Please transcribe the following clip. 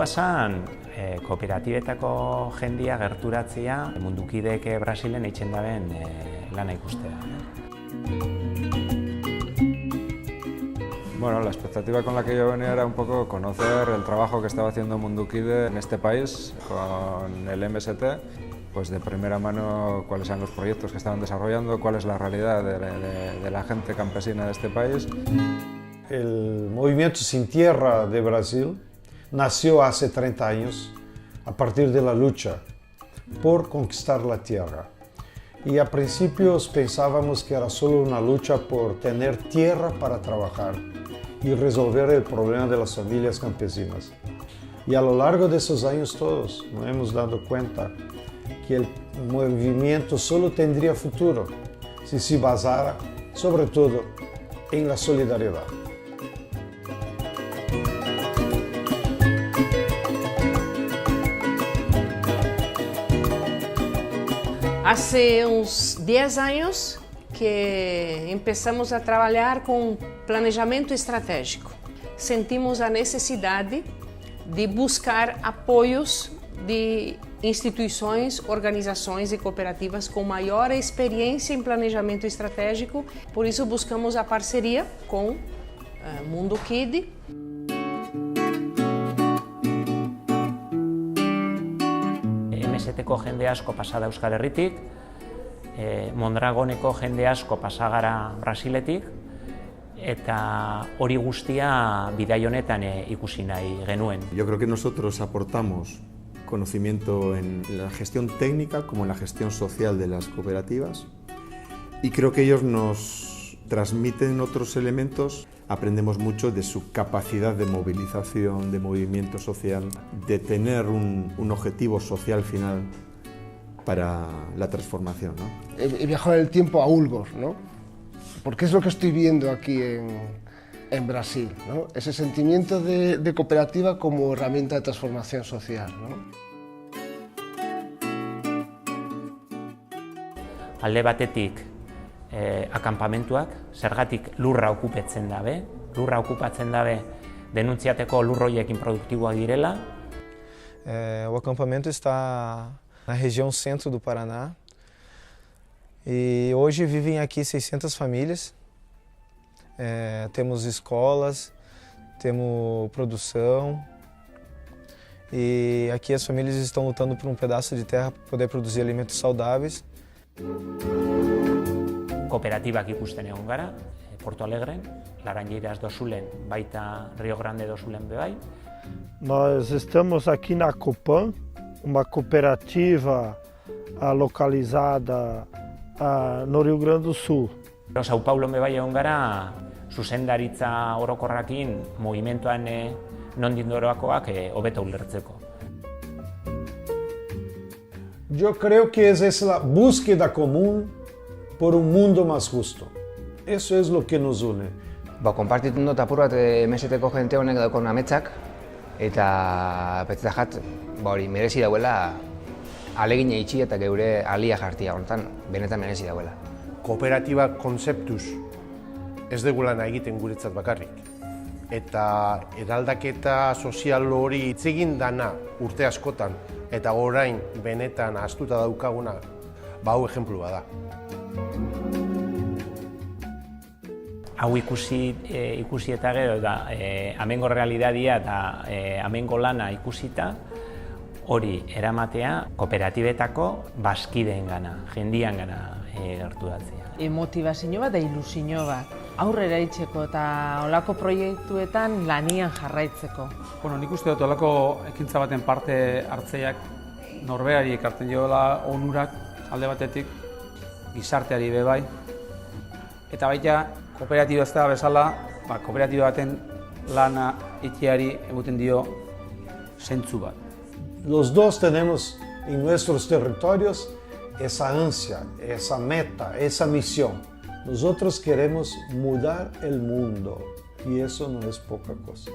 zen kooperatibetako jendia gerturatzea mundukideek Brasilen eitzen daben lana ikustea. Bueno, la expectativa con la que yo venía era un poco conocer el trabajo que estaba haciendo Mundukide en este país con el MST, pues de primera mano cuáles eran los proyectos que estaban desarrollando, cuál es la realidad de la gente campesina de este país. El movimiento Sin Tierra de Brasil nació hace 30 años a partir de la lucha por conquistar la tierra. Y a principios pensábamos que era solo una lucha por tener tierra para trabajar y resolver el problema de las familias campesinas. Y a lo largo de esos años todos nos hemos dado cuenta que el movimiento solo tendría futuro si se basara, sobre todo, en la solidaridad. Hace uns 10 anos que empezamos a trabalhar com planejamento estratégico. Sentimos a necessidade de buscar apoios de instituições, organizações e cooperativas com maior experiência em planejamento estratégico. Por isso buscamos a parceria com Mundukide. MSTko jende asko pasa da Euskal Herritik, Mondragoneko jende asko pasa gara Brasiletik, eta hori guztia bidai honetan ikusi nahi genuen. Yo creo que nosotros aportamos conocimiento en la gestión técnica como en la gestión social de las cooperativas y creo que ellos nos transmiten otros elementos. Aprendemos mucho de su capacidad de movilización, de movimiento social, de tener un objetivo social final para la transformación, ¿no? He viajado en el tiempo a Ulgos, ¿no? Porque es lo que estoy viendo aquí en Brasil, ¿no? Ese sentimiento de cooperativa como herramienta de transformación social, ¿no? Alde batetik akampamentuak, zergatik lurra okupatzen dabe, lurra okupatzen dabe denuntziateko lurroiekin produktiboak direla. O acampamento está na região centro do Paraná e hoje vivem aqui 600 famílias. Temos escolas, temos produção e aqui as famílias estão lutando por um pedaço de terra para poder produzir alimentos saudáveis. Kooperatibak ikusten egon gara, Porto Alegren, Laranjeiras do Sulen, baita Rio Grande do Sulen bebai. Nós estamos aqui na Copan, uma cooperativa localizada no Rio Grande do Sul. Sao Paulo bebai egon gara, zuzendaritza orokorrakin mugimenduan nondik norakoak hobeto ulertzeko. Yo creo que es la búsqueda común por un mundo más justo. Eso es lo que nos une. Konpartitzen dut apur bat MSTko jente honek daukon ametsak eta petzetajat hori merezi dauela alegina itxi eta geure alia jartia honetan benetan merezi dauela. Kooperatiba konzeptuz ez degulana egiten guretzat bakarrik. Eta eraldaketa sozial hori hitz egin dana urte askotan eta orain benetan ahaztuta daukaguna hau ejemplua da. Hau ikusi eta gero da amengo realidadia eta amengo lana ikusita hori eramatea kooperatibetako bazkideengana, jendiangana gerturatzea. Motivazio bat da ilusio bat. Aurrera itzeko eta olako proiektuetan lanian jarraitzeko. Nik uste dut olako ekintza baten parte hartzeiak norberari ekartzen diola onurak alde batetik, gizarteari bebai. Eta baita kooperatiba ez da bezala, kooperatiba baten lana itxiari egiten dio zentzu bat. Los dos tenemos en nuestros territorios esa ansia, esa meta, esa misión. Nosotros queremos mudar el mundo y eso no es poca cosa.